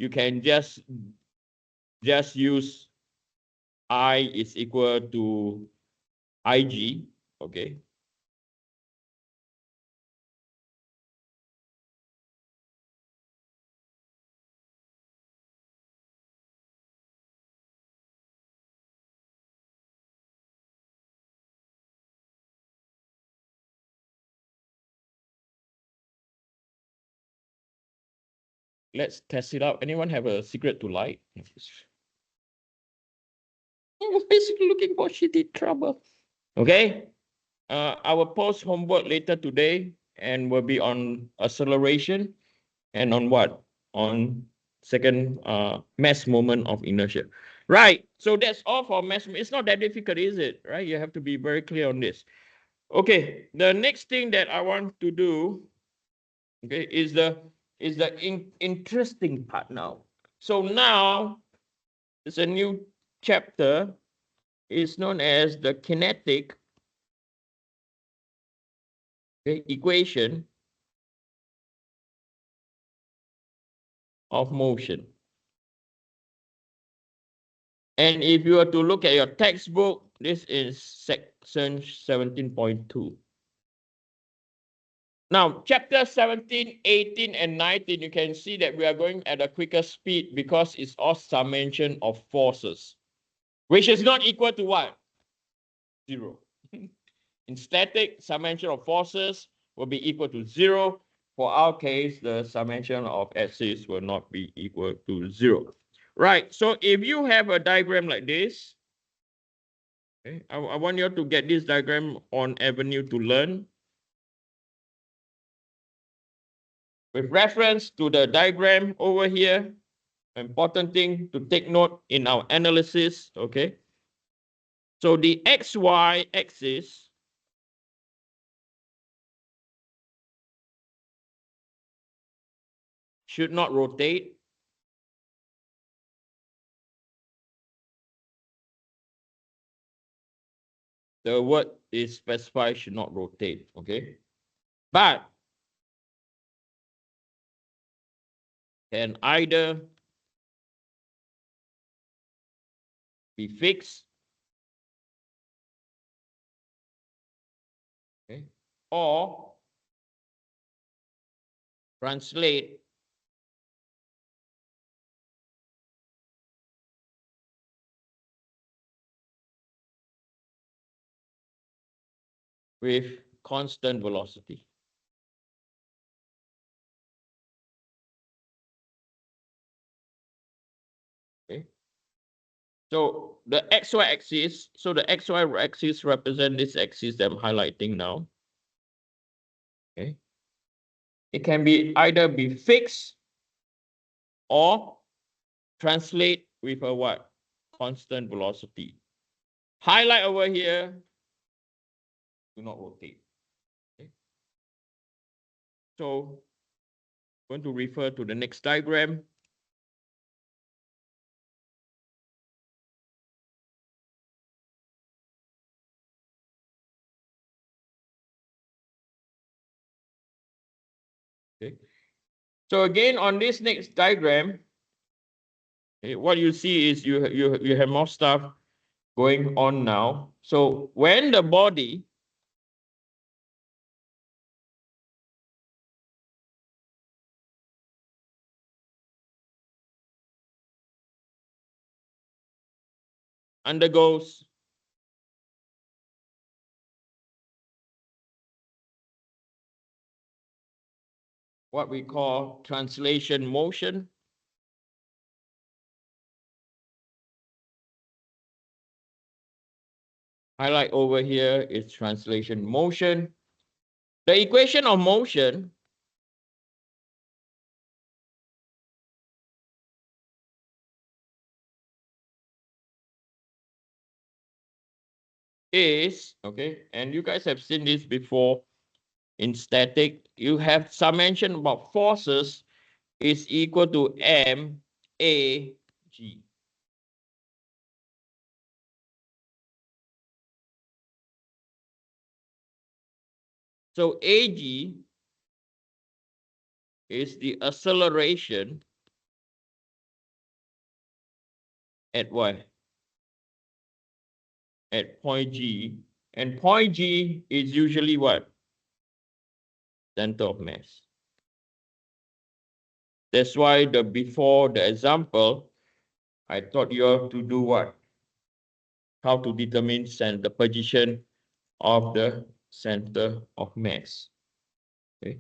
you can just use I is equal to IG, okay? Let's test it out. Anyone have a secret to light? I'm basically looking for shitty trouble. Okay. Our post homework later today and will be on acceleration and on what? On second mass moment of inertia. Right. So that's all for mass. It's not that difficult, is it? Right. You have to be very clear on this. Okay. The next thing that I want to do, okay, is the interesting part now. So now it's a new chapter. It's known as the kinetic, okay, equation of motion. And if you were to look at your textbook, this is section 17.2. Now, chapter 17, 18, and 19, you can see that we are going at a quicker speed because it's all summation of forces, which is not equal to what? 0. In static, summation of forces will be equal to 0. For our case, the summation of axes will not be equal to 0. Right, so if you have a diagram like this, okay, I want you to get this diagram on Avenue to Learn. With reference to the diagram over here, important thing to take note in our analysis, okay? So the XY axis should not rotate. The word is specified should not rotate, okay? But can either be fixed, okay, or translate with constant velocity. Okay. So the XY axis, so the XY axis represent this axis that I'm highlighting now. Okay. It can be either be fixed or translate with a what? Constant velocity. Highlight over here, do not rotate. Okay. So I'm going to refer to the next diagram. Okay. So again, on this next diagram, okay, what you see is you have more stuff going on now. So when the body undergoes what we call translation motion, highlight over here is translation motion. The equation of motion is, okay, and you guys have seen this before in static, you have summation about forces is equal to MAG. So AG is the acceleration at what? At point G. And point G is usually what? Center of mass. That's why before the example, I taught you all to do what? How to determine the position of the center of mass. Okay.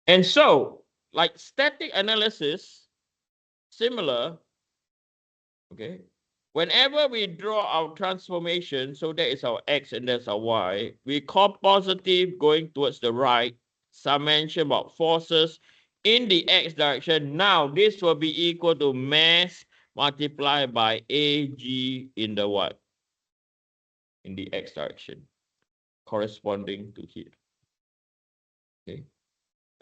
And so, like static analysis, similar, okay, whenever we draw our transformation, so that is our x and that's our y, we call positive going towards the right, summation about forces in the x direction. Now, this will be equal to mass multiplied by AG in the what? In the x direction, corresponding to here. Okay.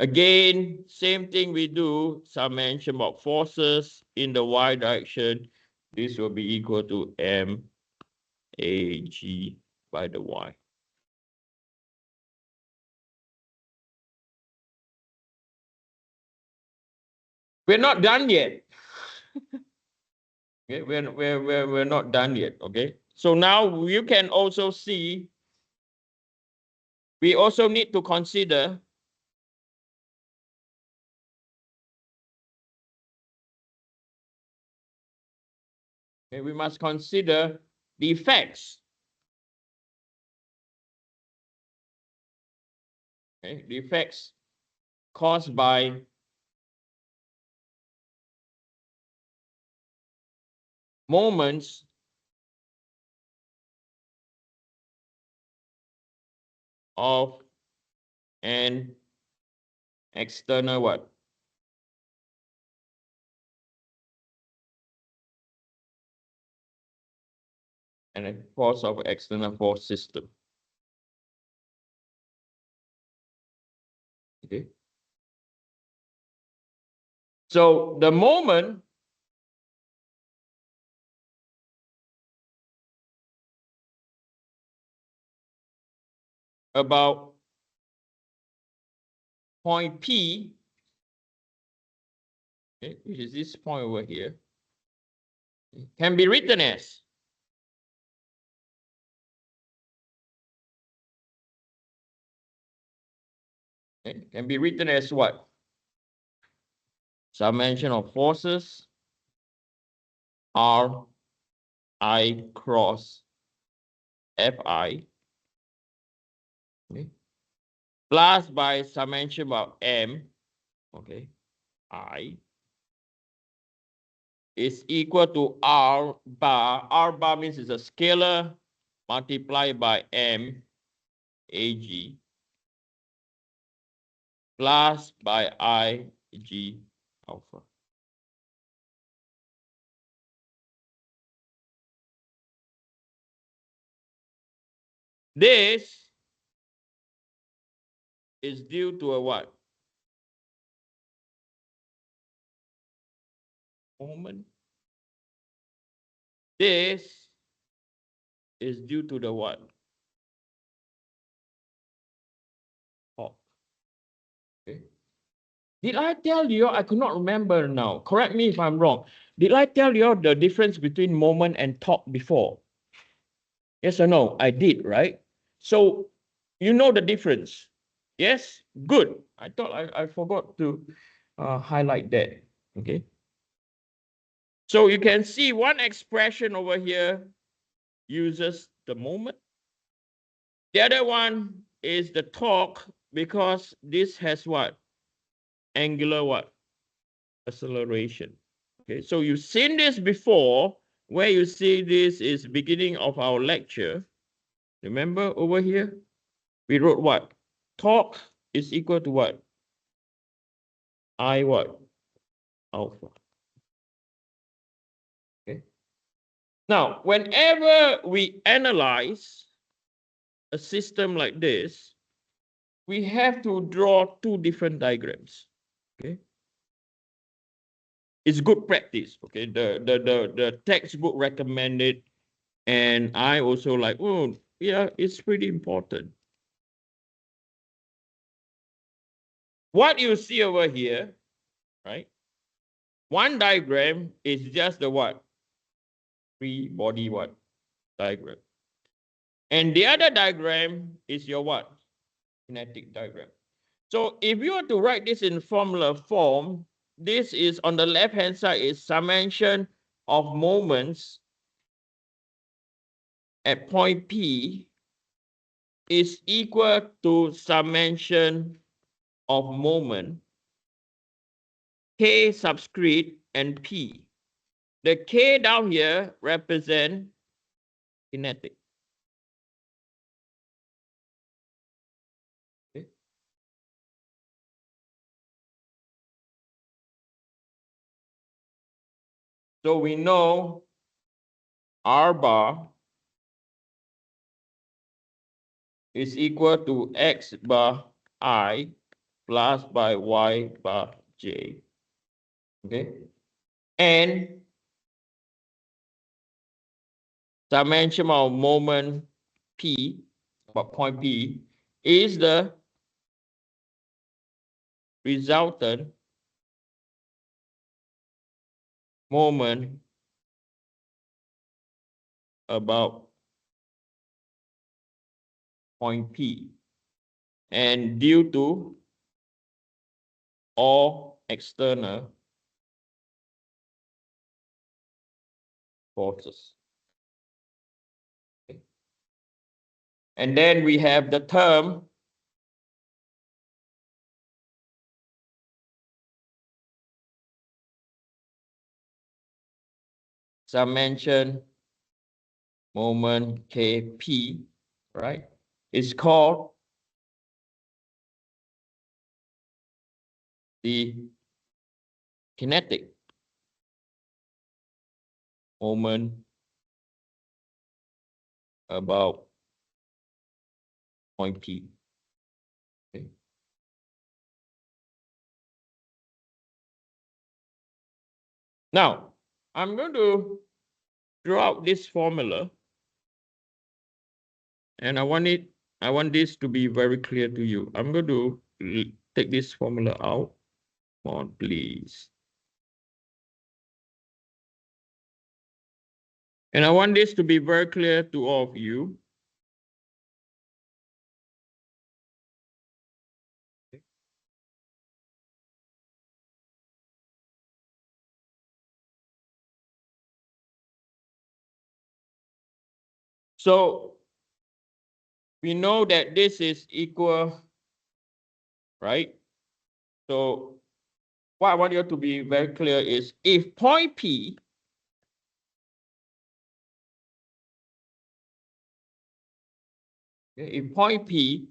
Again, same thing we do, summation about forces in the y direction. This will be equal to MAG by the y. We're not done yet. Okay, we're not done yet. Okay, so now you can also see we also need to consider we must consider the effects. Okay, the effects caused by moments of an external what? And a force of external force system. Okay. So the moment about point P, okay, which is this point over here, can be written as can be written as what? Summation of forces R I cross Fi, okay, plus by summation of M, okay, I is equal to R bar. R bar means it's a scalar multiplied by M Ag plus by Ig alpha. This is due to a what? Moment. This is due to the what? Torque. Okay. Did I tell you? I could not remember now. Correct me if I'm wrong. Did I tell you the difference between moment and torque before? Yes or no? I did, right? So you know the difference. Yes? Good. I thought I forgot to highlight that. Okay. So you can see one expression over here uses the moment. The other one is the torque because this has what? Angular what? Acceleration. Okay, so you've seen this before. Where you see this is beginning of our lecture. Remember over here? We wrote what? Torque is equal to what? I what? Alpha. Okay. Now, whenever we analyze a system like this, we have to draw two different diagrams. Okay. It's good practice. Okay. The textbook recommended, and I also like, oh, yeah, it's pretty important. What you see over here, right, One diagram is just the what? Free body what? Diagram. And the other diagram is your what? Kinetic diagram. So if you were to write this in formula form, this is on the left-hand side is summation of moments at point P is equal to summation of moment K subscript and P. The K down here represent kinetic. Okay. So we know R bar is equal to X bar I plus by Y bar J. Okay. And dimension of moment P, about point P, is the resultant moment about point P. And due to all external forces. Okay. And then we have the term summation moment Kp, right? It's called the kinetic moment about point P. Okay. Now, I'm going to draw out this formula, and I want this to be very clear to you. I'm going to take this formula out. Come on, please. And I want this to be very clear to all of you. So we know that this is equal, right? So what I want you to be very clear is if point P if point P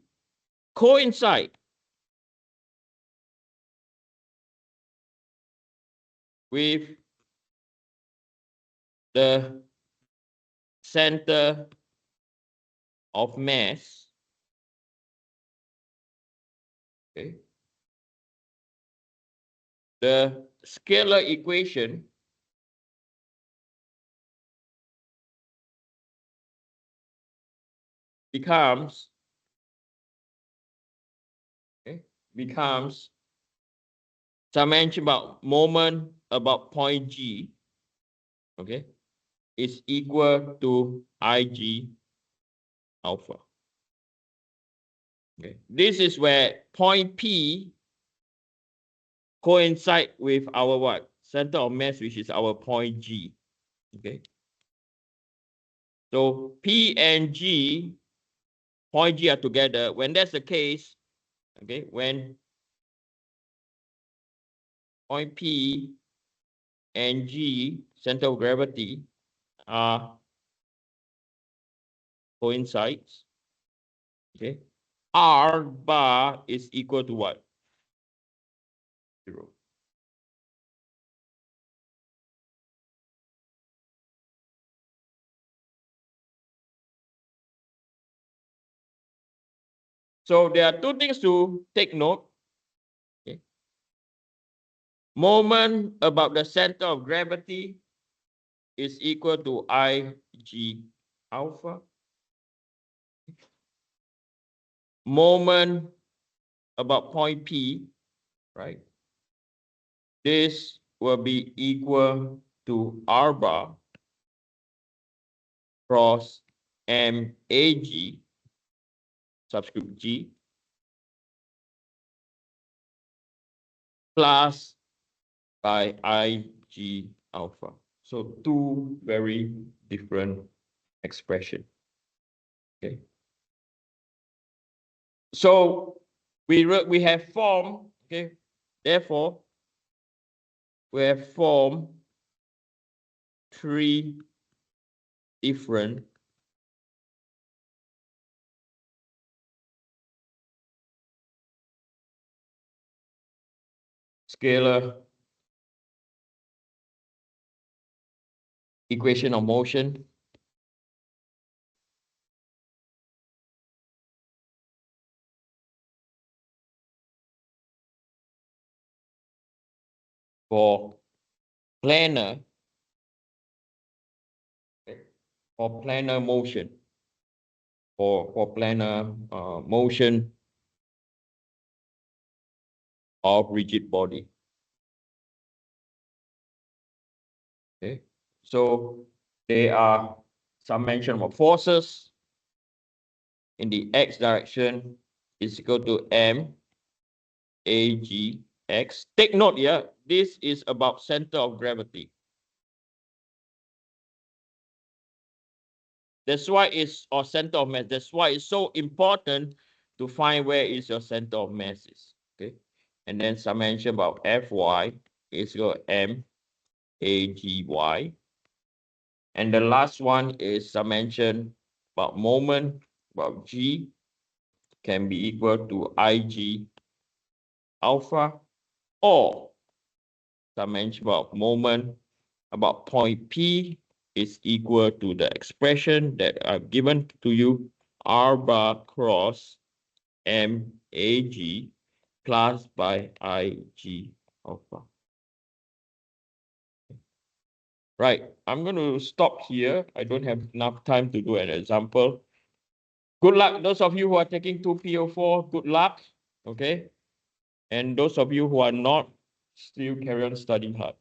coincide with the center of mass, okay, the scalar equation becomes summation about moment about point G, okay, is equal to Ig alpha. Okay, this is where point P coincide with our what? Center of mass, which is our point G. Okay. So P and G, point G are together. When that's the case, okay, when point P and G, center of gravity, are coincides, okay, R bar is equal to what? 0. So there are two things to take note. Okay. Moment about the center of gravity is equal to Ig alpha. Moment about point P, right? This will be equal to R bar cross MAG subscript G plus by IG alpha. So two very different expression. Okay. So we have formed, okay, therefore we have formed three different scalar equation of motion for planar motion for planar motion of rigid body. Okay, so they are summation of forces in the x direction is equal to m a g x. Take note here, this is about center of gravity. That's why it's or center of mass. That's why it's so important to find where is your center of mass is. Okay, and then summation about Fy is equal to m a g y, and the last one is summation about moment about g can be equal to ig alpha, or summation about moment about point P is equal to the expression that I've given to you, R bar cross MAG plus by IG alpha. Right, I'm going to stop here. I don't have enough time to do an example. Good luck, those of you who are taking 2 P04, good luck, okay? And those of you who are not, still carry on studying hard.